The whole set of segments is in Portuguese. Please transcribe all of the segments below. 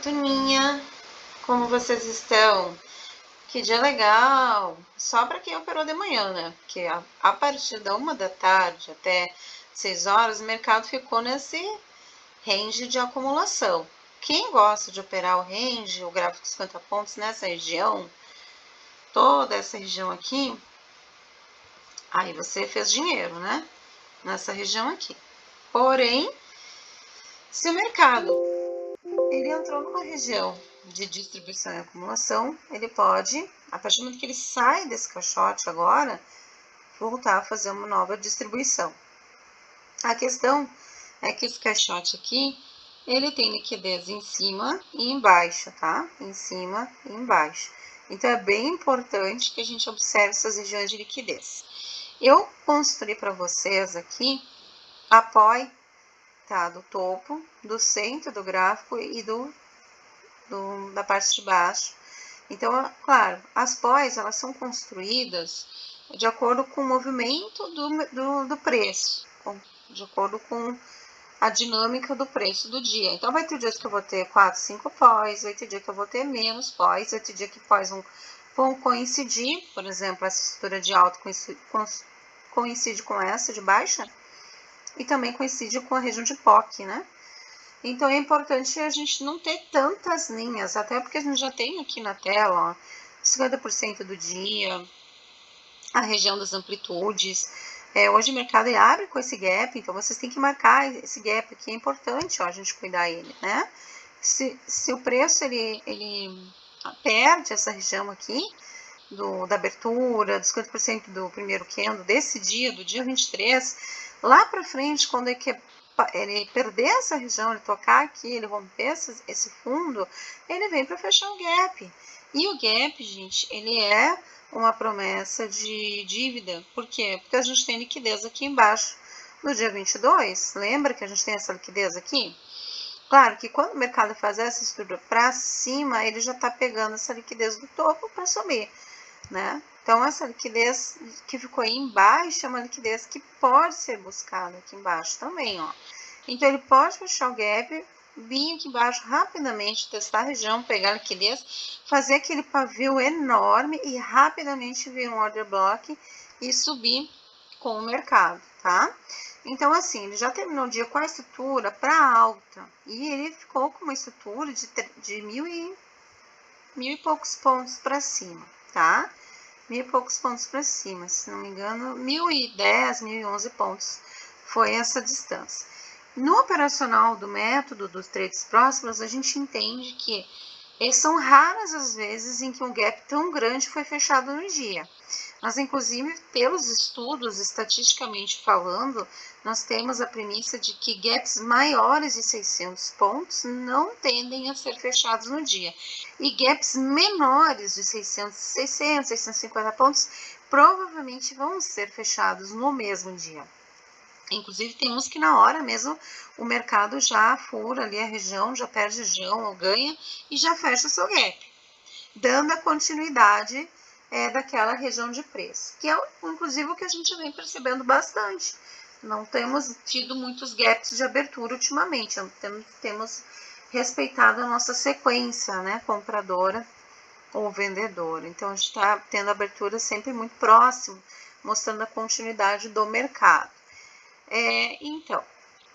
turminha! Como vocês estão? Que dia legal! Só para quem operou de manhã, né? Porque a partir da 1 da tarde até 6 horas, o mercado ficou nesse range de acumulação. Quem gosta de operar o range, o gráfico de 50 pontos nessa região, toda essa região aqui, aí você fez dinheiro, né? Nessa região aqui. Porém, se o mercado ele entrou numa região de distribuição e acumulação, ele pode, a partir do momento que ele sai desse caixote agora, voltar a fazer uma nova distribuição. A questão é que esse caixote aqui, ele tem liquidez em cima e embaixo, tá? Em cima e embaixo. Então, é bem importante que a gente observe essas regiões de liquidez. Eu construí para vocês aqui a POI, tá? Do topo, do centro do gráfico e da parte de baixo. Então, claro, as pós, elas são construídas de acordo com o movimento do preço, de acordo com a dinâmica do preço do dia. Então, vai ter dias que eu vou ter 4, 5 pós, vai ter dia que eu vou ter menos pós, vai ter dia que pós vão coincidir, por exemplo, essa estrutura de alta coincide com essa de baixa, e também coincide com a região de POC, né? Então, é importante a gente não ter tantas linhas, até porque a gente já tem aqui na tela, ó, 50% do dia, a região das amplitudes. Hoje o mercado abre com esse gap, então vocês têm que marcar esse gap aqui, é importante, ó, a gente cuidar ele, né? Se o preço, ele perde essa região aqui, da abertura, dos 50% do primeiro candle desse dia, do dia 23, lá para frente, quando ele perder essa região, ele tocar aqui, ele romper esse fundo, ele vem para fechar o gap. E o gap, gente, ele é uma promessa de dívida. Por quê? Porque a gente tem liquidez aqui embaixo no dia 22. Lembra que a gente tem essa liquidez aqui? Claro que quando o mercado faz essa estrutura para cima, ele já está pegando essa liquidez do topo para subir, né? Então, essa liquidez que ficou aí embaixo é uma liquidez que pode ser buscada aqui embaixo também, ó. Então, ele pode fechar o gap, vir aqui embaixo rapidamente, testar a região, pegar a liquidez, fazer aquele pavio enorme e rapidamente vir um order block e subir com o mercado, tá? Então, assim, ele já terminou o dia com a estrutura para alta e ele ficou com uma estrutura de mil e poucos pontos para cima, tá? 1.000 e poucos pontos para cima, se não me engano, 1.010, 1.011 pontos foi essa distância. No operacional do método dos trades próximos, a gente entende que são raras as vezes em que um gap tão grande foi fechado no dia. Mas, inclusive, pelos estudos, estatisticamente falando, nós temos a premissa de que gaps maiores de 600 pontos não tendem a ser fechados no dia. E gaps menores de 650 pontos provavelmente vão ser fechados no mesmo dia. Inclusive, tem uns que na hora mesmo o mercado já fura ali a região, já perde a região ou ganha e já fecha o seu gap, dando a continuidade daquela região de preço, que é inclusive o que a gente vem percebendo bastante. Não temos tido muitos gaps de abertura ultimamente, temos respeitado a nossa sequência, né, compradora ou vendedora. Então, a gente está tendo abertura sempre muito próximo, mostrando a continuidade do mercado. Então,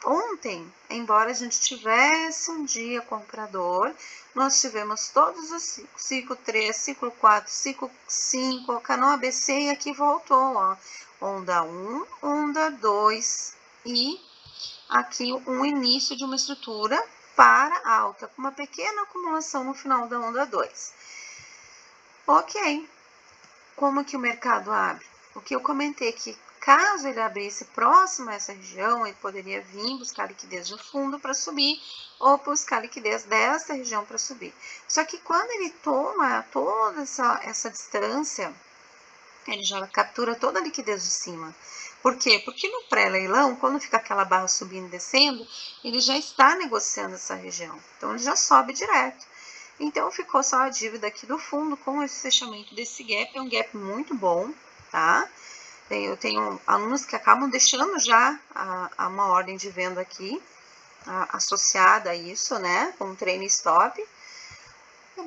ontem, embora a gente tivesse um dia comprador, nós tivemos todos os ciclos, ciclo 3, ciclo 4, ciclo 5, canal ABC e aqui voltou, ó, onda 1, onda 2 e aqui um início de uma estrutura para alta, com uma pequena acumulação no final da onda 2. Ok, como que o mercado abre? O que eu comentei que caso ele abrisse próximo a essa região, ele poderia vir buscar liquidez no fundo para subir ou buscar liquidez dessa região para subir. Só que quando ele toma toda essa distância, ele já captura toda a liquidez de cima. Por quê? Porque no pré-leilão, quando fica aquela barra subindo e descendo, ele já está negociando essa região. Então, ele já sobe direto. Então, ficou só a dívida aqui do fundo com esse fechamento desse gap. É um gap muito bom, tá? Eu tenho alunos que acabam deixando já uma ordem de venda aqui, associada a isso, né? Com um trailing stop.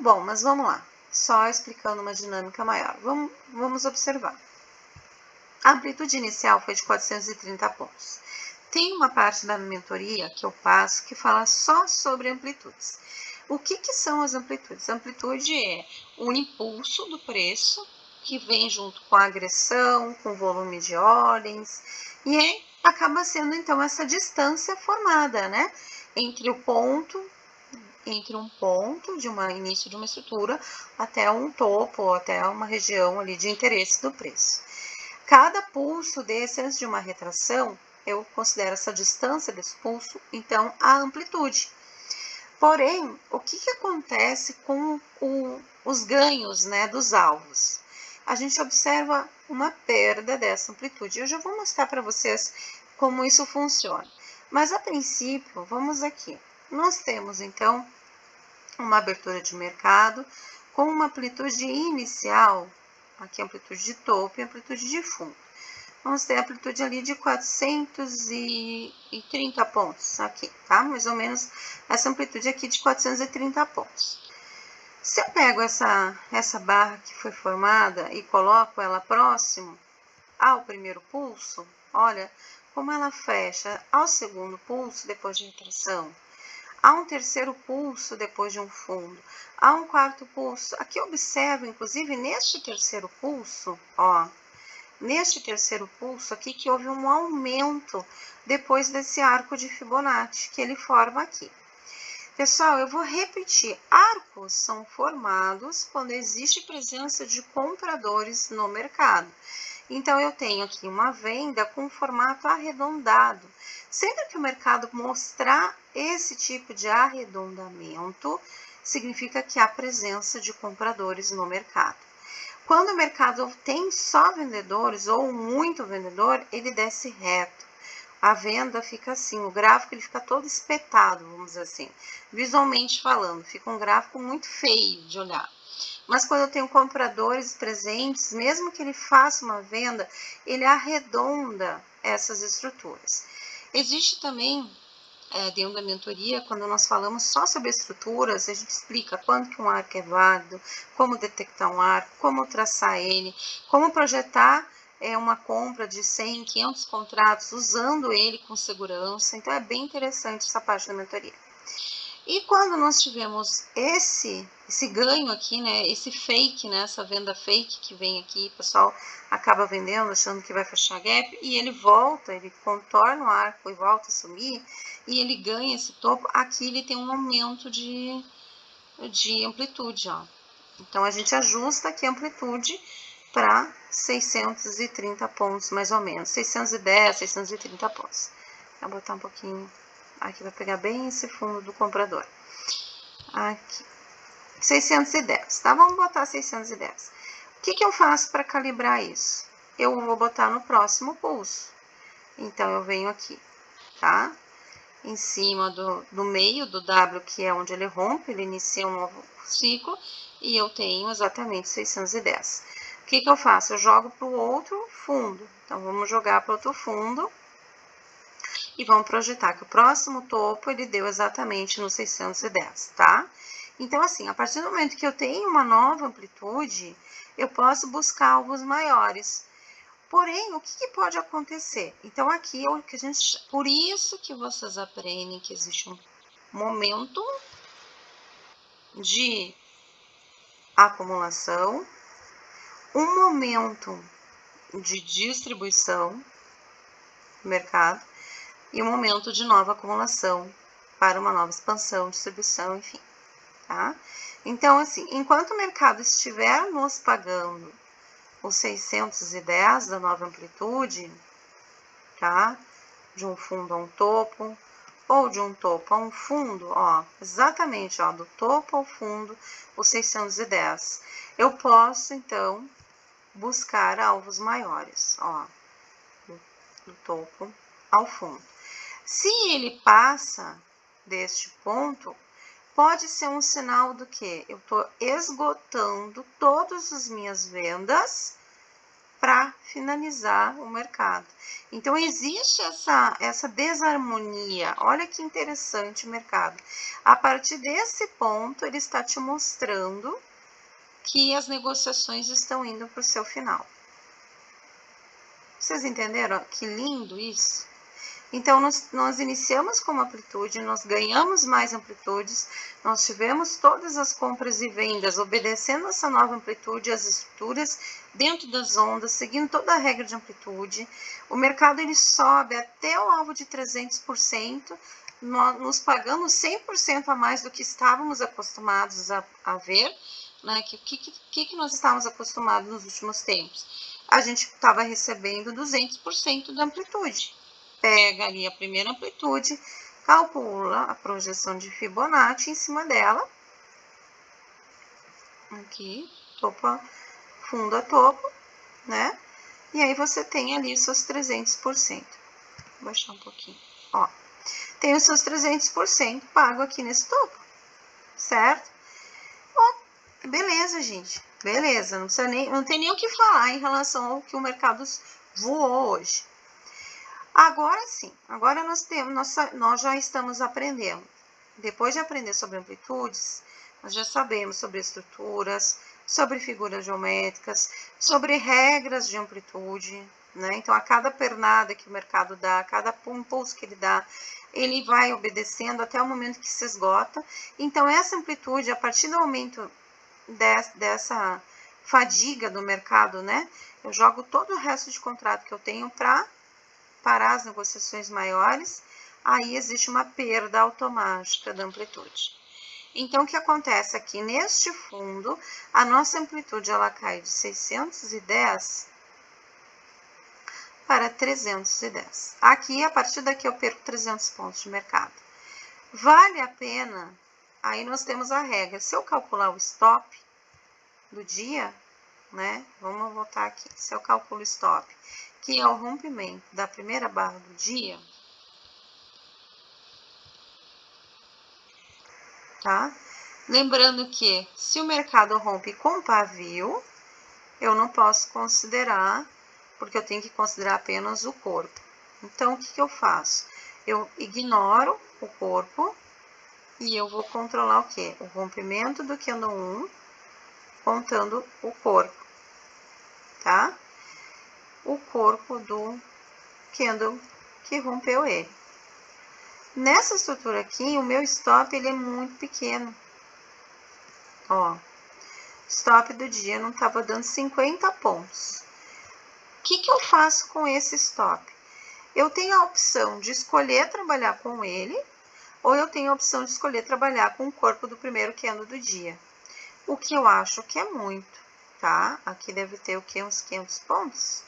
Bom, mas vamos lá. Só explicando uma dinâmica maior. Vamos observar. A amplitude inicial foi de 430 pontos. Tem uma parte da mentoria que eu passo que fala só sobre amplitudes. O que são as amplitudes? A amplitude é o impulso do preço que vem junto com a agressão, com o volume de ordens, e acaba sendo então essa distância formada, né, entre um ponto de início de uma estrutura até um topo, ou até uma região ali de interesse do preço. Cada pulso desse, antes de uma retração, eu considero essa distância desse pulso, então, a amplitude. Porém, o que acontece com os ganhos, né, dos alvos? A gente observa uma perda dessa amplitude. Eu já vou mostrar para vocês como isso funciona. Mas, a princípio, vamos aqui. Nós temos, então, uma abertura de mercado com uma amplitude inicial, aqui a amplitude de topo e amplitude de fundo. Vamos ter a amplitude ali de 430 pontos aqui, tá? Mais ou menos essa amplitude aqui de 430 pontos. Se eu pego essa barra que foi formada e coloco ela próximo ao primeiro pulso, olha como ela fecha ao segundo pulso depois de retração. Há um terceiro pulso depois de um fundo. Há um quarto pulso. Aqui observo, inclusive, neste terceiro pulso, ó, neste terceiro pulso aqui, que houve um aumento depois desse arco de Fibonacci que ele forma aqui. Pessoal, eu vou repetir. Arcos são formados quando existe presença de compradores no mercado. Então, eu tenho aqui uma venda com formato arredondado. Sempre que o mercado mostrar esse tipo de arredondamento, significa que há presença de compradores no mercado. Quando o mercado tem só vendedores ou muito vendedor, ele desce reto. A venda fica assim, o gráfico ele fica todo espetado, vamos dizer assim, visualmente falando, fica um gráfico muito feio de olhar. Mas quando eu tenho compradores presentes, mesmo que ele faça uma venda, ele arredonda essas estruturas. Existe também, dentro da mentoria, quando nós falamos só sobre estruturas, a gente explica quando que um arco é válido, como detectar um arco, como traçar ele, como projetar uma compra de 100, 500 contratos usando ele com segurança. Então, é bem interessante essa parte da mentoria. E quando nós tivemos esse ganho aqui, né, esse fake, né, essa venda fake que vem aqui, o pessoal acaba vendendo, achando que vai fechar gap, e ele volta, ele contorna o arco e volta a sumir, e ele ganha esse topo, aqui ele tem um aumento de amplitude, ó. Então, a gente ajusta aqui a amplitude para 630 pontos, mais ou menos, 610, 630 pontos. Vou botar um pouquinho... Aqui vai pegar bem esse fundo do comprador. Aqui. 610, tá? Vamos botar 610. O que eu faço para calibrar isso? Eu vou botar no próximo pulso. Então, eu venho aqui, tá? Em cima do meio do W, que é onde ele rompe, ele inicia um novo ciclo, e eu tenho exatamente 610. O que eu faço? Eu jogo para o outro fundo. Então, vamos jogar para outro fundo. E vamos projetar que o próximo topo, ele deu exatamente no 610, tá? Então, assim, a partir do momento que eu tenho uma nova amplitude, eu posso buscar alvos maiores. Porém, o que pode acontecer? Então, aqui, por isso que vocês aprendem que existe um momento de acumulação, um momento de distribuição no mercado, e um momento de nova acumulação para uma nova expansão, distribuição, enfim, tá? Então, assim, enquanto o mercado estiver nos pagando os 610 da nova amplitude, tá? De um fundo a um topo, ou de um topo a um fundo, ó, exatamente, ó, do topo ao fundo, os 610. Eu posso, então, buscar alvos maiores, ó, do topo ao fundo. Se ele passa deste ponto, pode ser um sinal do que eu estou esgotando todas as minhas vendas para finalizar o mercado. Então, existe essa desarmonia. Olha que interessante o mercado. A partir desse ponto, ele está te mostrando que as negociações estão indo para o seu final. Vocês entenderam? Que lindo isso! Então, nós iniciamos com uma amplitude, nós ganhamos mais amplitudes, nós tivemos todas as compras e vendas obedecendo essa nova amplitude, as estruturas dentro das ondas, seguindo toda a regra de amplitude. O mercado ele sobe até o alvo de 300%, nos pagando 100% a mais do que estávamos acostumados a ver, né? Que nós estávamos acostumados nos últimos tempos? A gente estava recebendo 200% da amplitude. Pega ali a primeira amplitude, calcula a projeção de Fibonacci em cima dela. Aqui, topo, fundo a topo, né? E aí você tem ali os seus 300%. Vou baixar um pouquinho, ó. Tem os seus 300% pago aqui nesse topo, certo? Ó, beleza, gente. Beleza, não tem nem o que falar em relação ao que o mercado voou hoje. Agora sim, agora nós já estamos aprendendo. Depois de aprender sobre amplitudes, nós já sabemos sobre estruturas, sobre figuras geométricas, sobre regras de amplitude, né? Então, a cada pernada que o mercado dá, a cada impulso que ele dá, ele vai obedecendo até o momento que se esgota. Então, essa amplitude, a partir do aumento dessa fadiga do mercado, né? Eu jogo todo o resto de contrato que eu tenho para as negociações maiores, aí existe uma perda automática da amplitude. Então, o que acontece aqui? Neste fundo, a nossa amplitude ela cai de 610 para 310. Aqui, a partir daqui, eu perco 300 pontos de mercado. Vale a pena? Aí nós temos a regra. Se eu calcular o stop do dia, né? Vamos voltar aqui. Se eu calculo o stop, que é o rompimento da primeira barra do dia, tá? Lembrando que se o mercado rompe com pavio, eu não posso considerar, porque eu tenho que considerar apenas o corpo. Então, o que eu faço? Eu ignoro o corpo e eu vou controlar o quê? O rompimento do candle 1, contando o corpo, tá? O corpo do candle que rompeu ele. Nessa estrutura aqui, o meu stop ele é muito pequeno. Ó, stop do dia não estava dando 50 pontos. O que eu faço com esse stop? Eu tenho a opção de escolher trabalhar com ele, ou eu tenho a opção de escolher trabalhar com o corpo do primeiro candle do dia. O que eu acho que é muito, tá? Aqui deve ter o quê? Uns 500 pontos?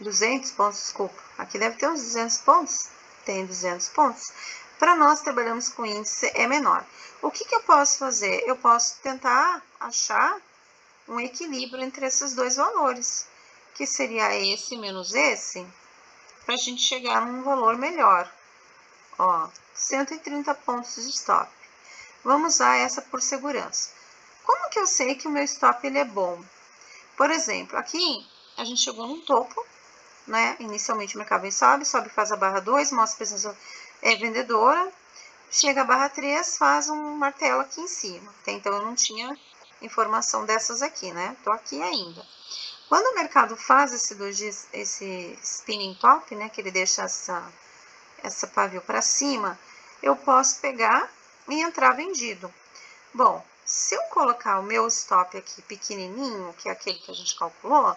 $200 pontos, desculpa. Aqui deve ter uns 200 pontos. Tem 200 pontos. Para nós trabalhamos com índice é menor. O que eu posso fazer? Eu posso tentar achar um equilíbrio entre esses dois valores, que seria esse menos esse, para a gente chegar num valor melhor. Ó, 130 pontos de stop. Vamos usar essa por segurança. Como que eu sei que o meu stop ele é bom? Por exemplo, aqui a gente chegou num topo, né? Inicialmente o mercado sobe, faz a barra 2, mostra a presença vendedora, chega a barra 3, faz um martelo aqui em cima. Até então eu não tinha informação dessas aqui, né? Tô aqui ainda. Quando o mercado faz esse spinning top, né? Que ele deixa essa pavio para cima, eu posso pegar e entrar vendido. Bom, se eu colocar o meu stop aqui pequenininho, que é aquele que a gente calculou,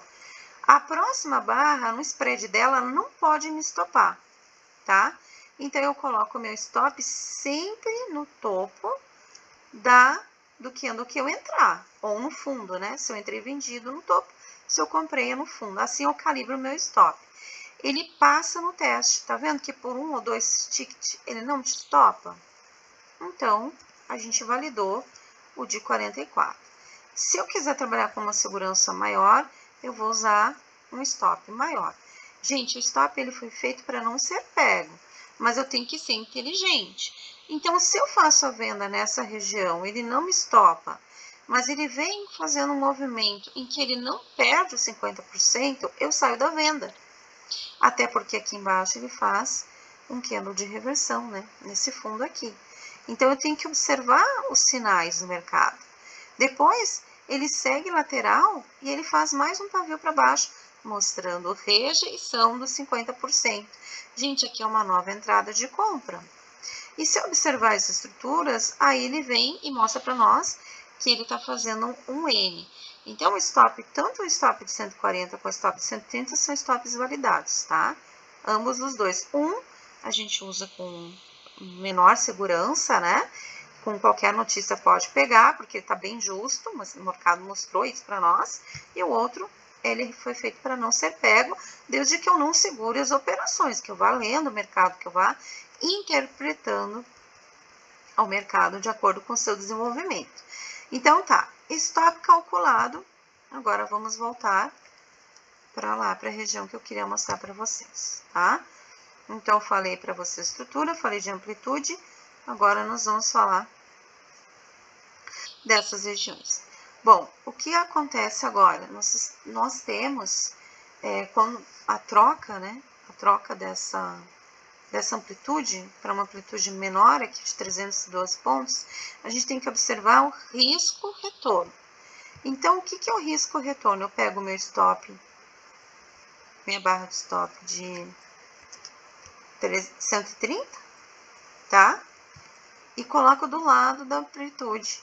a próxima barra, no spread dela, não pode me estopar, tá? Então, eu coloco o meu stop sempre no topo do candle que eu entrar, ou no fundo, né? Se eu entrei vendido no topo, se eu comprei é no fundo. Assim, eu calibro o meu stop. Ele passa no teste, tá vendo que por 1 ou 2 tickets ele não te estopa? Então, a gente validou o de 44. Se eu quiser trabalhar com uma segurança maior, eu vou usar um stop maior. Gente, o stop ele foi feito para não ser pego, mas eu tenho que ser inteligente. Então, se eu faço a venda nessa região, ele não me estopa, mas ele vem fazendo um movimento em que ele não perde os 50%, eu saio da venda. Até porque aqui embaixo ele faz um candle de reversão, né? Nesse fundo aqui. Então, eu tenho que observar os sinais do mercado. Depois, ele segue lateral e ele faz mais um pavio para baixo, mostrando rejeição dos 50%. Gente, aqui é uma nova entrada de compra. E se observar as estruturas, aí ele vem e mostra para nós que ele está fazendo um N. Então, o stop, tanto o stop de 140 quanto o stop de 130 são stops validados, tá? Ambos os dois. A gente usa com menor segurança, né? Com qualquer notícia pode pegar, porque está bem justo, mas o mercado mostrou isso para nós. E o outro, ele foi feito para não ser pego, desde que eu não segure as operações, que eu vá lendo o mercado, que eu vá interpretando ao mercado de acordo com o seu desenvolvimento. Então, tá, stop calculado. Agora, vamos voltar para lá, para a região que eu queria mostrar para vocês, tá? Então, eu falei para vocês estrutura, falei de amplitude. Agora, nós vamos falar dessas regiões. Bom, o que acontece agora? Nós temos, quando a troca, né? A troca dessa amplitude para uma amplitude menor, aqui de 312 pontos, a gente tem que observar o risco-retorno. Então, o que é o risco-retorno? Eu pego o meu stop, minha barra de stop de 130, tá? E coloco do lado da amplitude.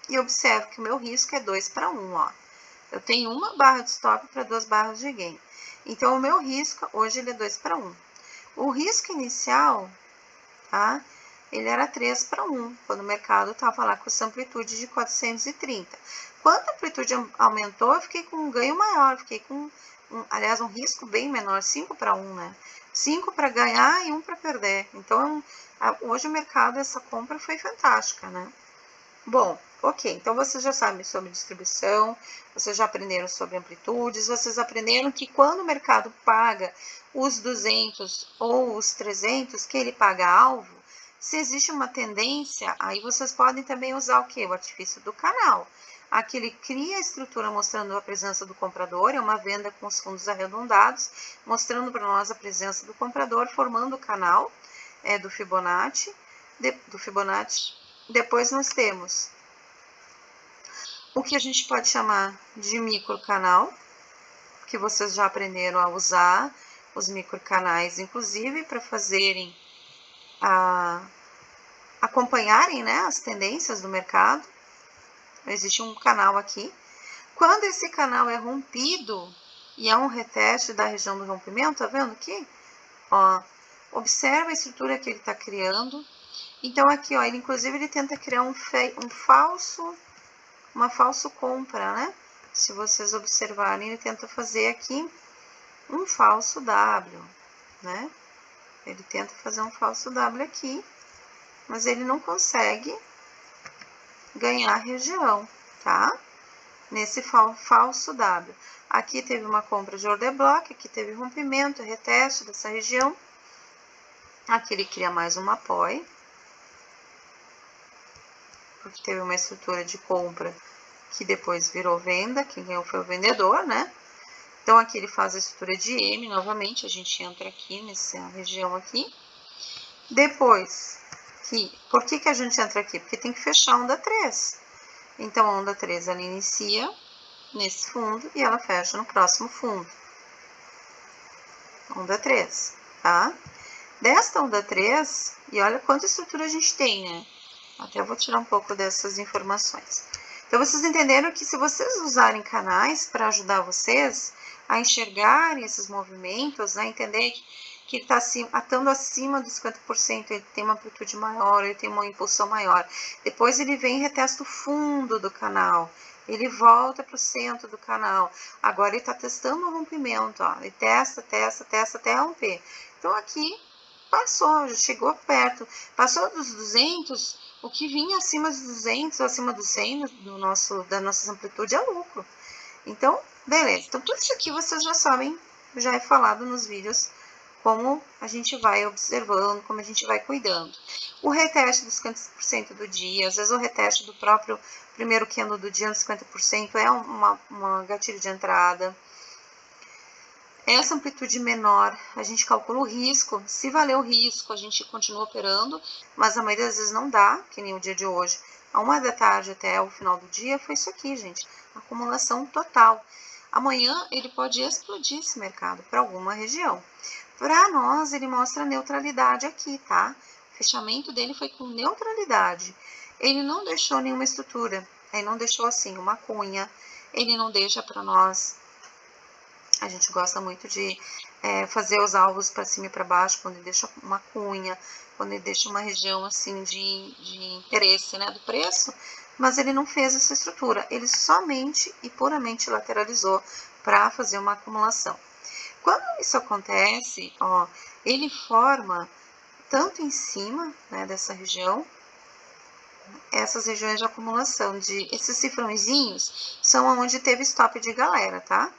E observo que o meu risco é 2 para 1, ó. Eu tenho uma barra de stop para 2 barras de gain. Então, o meu risco, hoje, ele é 2 para 1. O risco inicial, tá? Ele era 3 para 1, quando o mercado estava lá com essa amplitude de 430. Quando a amplitude aumentou, eu fiquei com um ganho maior, fiquei com, aliás, um risco bem menor, 5 para 1, né? 5 para ganhar e 1 para perder. Então, hoje o mercado, essa compra foi fantástica, né? Bom, ok, então vocês já sabem sobre distribuição, vocês já aprenderam sobre amplitudes, vocês aprenderam que quando o mercado paga os 200 ou os 300, que ele paga alvo, se existe uma tendência, aí vocês podem também usar o quê? O artifício do canal. Aqui ele cria a estrutura mostrando a presença do comprador, é uma venda com os fundos arredondados, mostrando para nós a presença do comprador, formando o canal do Fibonacci. Depois nós temos o que a gente pode chamar de microcanal, que vocês já aprenderam a usar os microcanais, inclusive para fazerem acompanharem, né, as tendências do mercado. Existe um canal aqui. Quando esse canal é rompido e é um reteste da região do rompimento, tá vendo aqui? Ó, observa a estrutura que ele está criando. Então, aqui, ó, ele inclusive ele tenta criar uma falso compra, né? Se vocês observarem, ele tenta fazer aqui um falso W, né? Ele tenta fazer um falso W aqui, mas ele não consegue ganhar região, tá? Nesse falso W. Aqui teve uma compra de order block, aqui teve rompimento, reteste dessa região. Aqui ele cria mais uma POI, porque teve uma estrutura de compra que depois virou venda, quem ganhou foi o vendedor, né? Então, aqui ele faz a estrutura de M, novamente, a gente entra aqui nessa região aqui. Depois, por que a gente entra aqui? Porque tem que fechar a onda 3. Então, a onda 3, ela inicia nesse fundo e ela fecha no próximo fundo. Onda 3, tá? Desta onda 3, e olha quanta estrutura a gente tem, né? Até eu vou tirar um pouco dessas informações. Então, vocês entenderam que se vocês usarem canais para ajudar vocês a enxergarem esses movimentos, né, entender que está estando acima dos 50%, ele tem uma amplitude maior, ele tem uma impulsão maior. Depois ele vem e retesta o fundo do canal, ele volta para o centro do canal. Agora ele está testando o rompimento, ó, ele testa até romper. Então, aqui passou, já chegou perto, passou dos 200, o que vinha acima dos 200 ou acima dos 100 da nossa amplitude é lucro. Então, beleza. Então, tudo isso aqui vocês já sabem, já é falado nos vídeos como a gente vai observando, como a gente vai cuidando. O reteste dos 50% do dia, às vezes o reteste do próprio primeiro candle do dia nos 50% é uma gatilho de entrada. Essa amplitude menor, a gente calcula o risco. Se valer o risco, a gente continua operando, mas a maioria das vezes não dá, que nem o dia de hoje. A 1 da tarde até o final do dia foi isso aqui, gente. Acumulação total. Amanhã ele pode explodir esse mercado para alguma região. Para nós, ele mostra neutralidade aqui, tá? O fechamento dele foi com neutralidade. Ele não deixou nenhuma estrutura. Ele não deixou, assim, uma cunha. Ele não deixa para nós. A gente gosta muito de fazer os alvos para cima e para baixo, quando ele deixa uma cunha, quando ele deixa uma região assim de interesse, né, do preço, mas ele não fez essa estrutura, ele somente e puramente lateralizou para fazer uma acumulação. Quando isso acontece, ó, ele forma tanto em cima, né, dessa região, essas regiões de acumulação, esses cifrãozinhos são onde teve stop de galera, tá?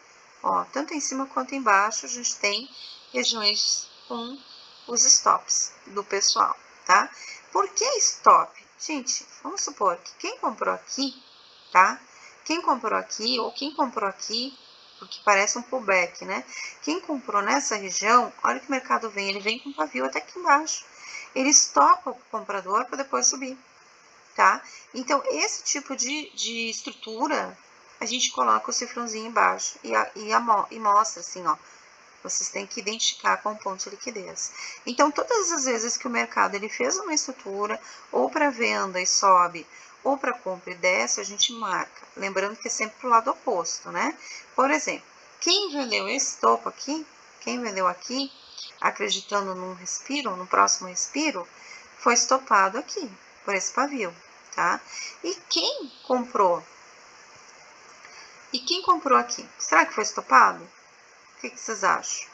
Ó, tanto em cima quanto embaixo a gente tem regiões com os stops do pessoal, tá? Por que stop? Gente, vamos supor que quem comprou aqui, tá? Quem comprou aqui ou quem comprou aqui, porque parece um pullback, né? Quem comprou nessa região, olha que o mercado vem, ele vem com pavio até aqui embaixo. Ele estopa o comprador para depois subir. Tá? Então, esse tipo de estrutura, a gente coloca o cifrãozinho embaixo e mostra assim, ó, vocês têm que identificar com o ponto de liquidez. Então, todas as vezes que o mercado ele fez uma estrutura, ou para venda e sobe, ou para compra e desce, a gente marca. Lembrando que é sempre para o lado oposto, né? Por exemplo, quem vendeu esse topo aqui, quem vendeu aqui, acreditando num respiro, no próximo respiro, foi estopado aqui, por esse pavio, tá? E quem comprou? E quem comprou aqui? Será que foi estopado? O que vocês acham?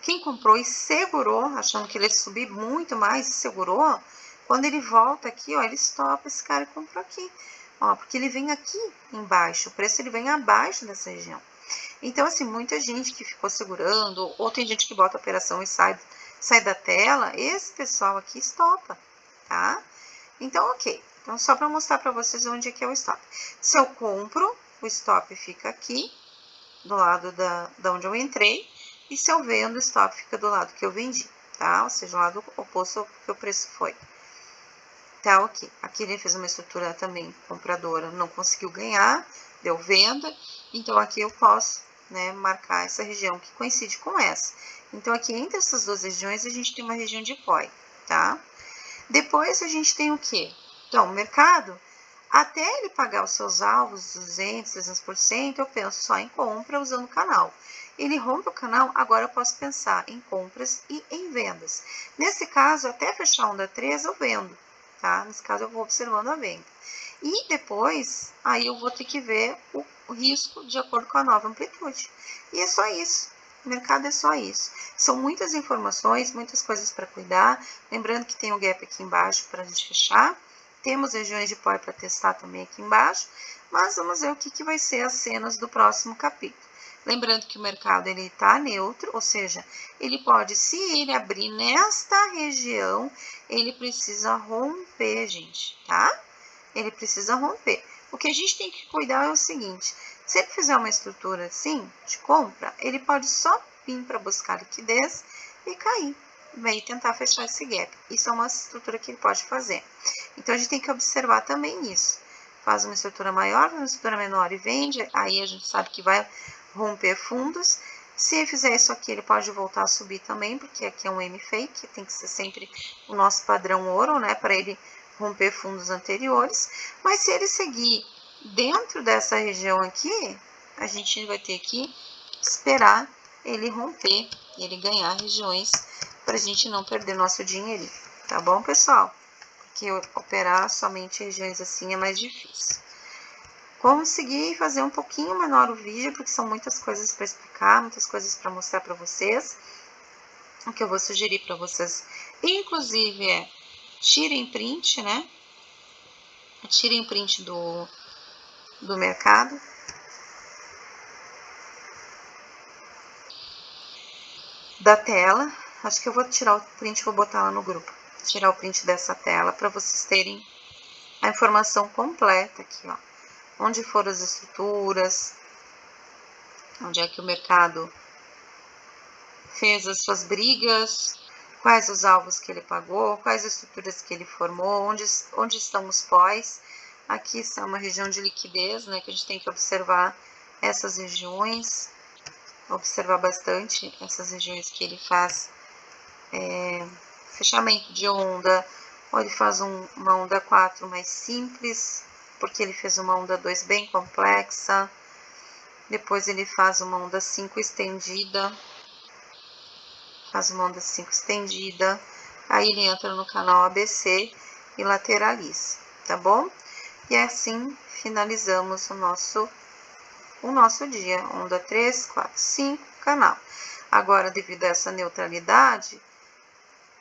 Quem comprou e segurou, achando que ele ia subir muito mais e segurou, quando ele volta aqui, ó, ele estopa esse cara e comprou aqui. Ó, porque ele vem aqui embaixo, o preço ele vem abaixo dessa região. Então, assim, muita gente que ficou segurando, ou tem gente que bota a operação e sai da tela, esse pessoal aqui estopa, tá? Então, ok. Então, só para mostrar para vocês onde é que é o stop. Se eu compro, o stop fica aqui, do lado da onde eu entrei, e se eu vendo, o stop fica do lado que eu vendi, tá? Ou seja, o lado oposto ao que o preço foi. Tá, ok. Aqui ele fez uma estrutura também compradora, não conseguiu ganhar, deu venda, então aqui eu posso, né, marcar essa região que coincide com essa. Então, aqui entre essas duas regiões, a gente tem uma região de POI, tá? Depois, a gente tem o quê? Então, o mercado, até ele pagar os seus alvos, 200%, 300%, eu penso só em compra usando o canal. Ele rompe o canal, agora eu posso pensar em compras e em vendas. Nesse caso, até fechar a onda 3, eu vendo, tá? Nesse caso, eu vou observando a venda. E depois, aí eu vou ter que ver o risco de acordo com a nova amplitude. E é só isso. O mercado é só isso. São muitas informações, muitas coisas para cuidar. Lembrando que tem o gap aqui embaixo para a gente fechar. Temos regiões de POI para testar também aqui embaixo. Mas vamos ver o que vai ser as cenas do próximo capítulo. Lembrando que o mercado ele está neutro, ou seja, ele pode, se ele abrir nesta região, ele precisa romper, gente, tá? Ele precisa romper. O que a gente tem que cuidar é o seguinte, se ele fizer uma estrutura assim, de compra, ele pode só vir para buscar liquidez e cair, e tentar fechar esse gap. Isso é uma estrutura que ele pode fazer. Então, a gente tem que observar também isso. Faz uma estrutura maior, uma estrutura menor e vende, aí a gente sabe que vai romper fundos. Se ele fizer isso aqui, ele pode voltar a subir também, porque aqui é um M-fake, tem que ser sempre o nosso padrão ouro, né, para ele romper fundos anteriores. Mas se ele seguir dentro dessa região aqui, a gente vai ter que esperar ele romper, ele ganhar regiões, para a gente não perder nosso dinheirinho, tá bom, pessoal? Porque operar somente regiões assim é mais difícil. Consegui fazer um pouquinho menor o vídeo, porque são muitas coisas para explicar, muitas coisas para mostrar para vocês. O que eu vou sugerir para vocês, inclusive, é tirem print, né? Tirem print do mercado. Da tela, Acho que eu vou tirar o print e vou botar lá no grupo. Tirar o print dessa tela para vocês terem a informação completa aqui, ó. Onde foram as estruturas, onde é que o mercado fez as suas brigas, quais os alvos que ele pagou, quais as estruturas que ele formou, onde estão os pós. Aqui está uma região de liquidez, né, que a gente tem que observar essas regiões, observar bastante essas regiões que ele faz fechamento de onda, ou ele faz uma onda 4 mais simples, porque ele fez uma onda 2 bem complexa, depois ele faz uma onda 5 estendida, aí ele entra no canal ABC e lateraliza, tá bom? E assim finalizamos o nosso dia, onda 3, 4, 5, canal. Agora, devido a essa neutralidade,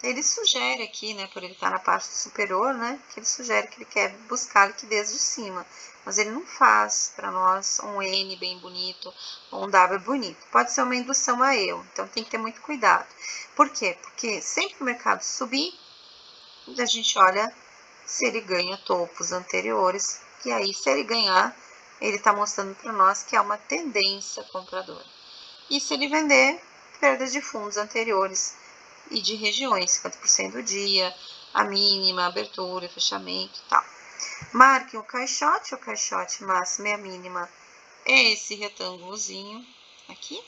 ele sugere aqui, né, por ele estar na parte superior, né, que ele sugere que ele quer buscar a liquidez de cima, mas ele não faz para nós um N bem bonito ou um W bonito. Pode ser uma indução a eu, então tem que ter muito cuidado. Por quê? Porque sempre que o mercado subir, a gente olha se ele ganha topos anteriores, e aí se ele ganhar, ele está mostrando para nós que é uma tendência compradora. E se ele vender, perdas de fundos anteriores e de regiões, 50% do dia, a mínima, abertura, fechamento e tal. Marque o caixote máximo e a mínima é esse retângulozinho aqui,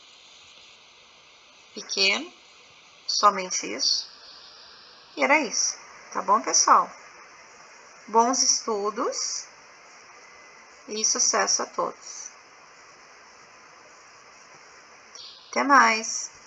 pequeno, somente isso. E era isso, tá bom, pessoal? Bons estudos e sucesso a todos. Até mais!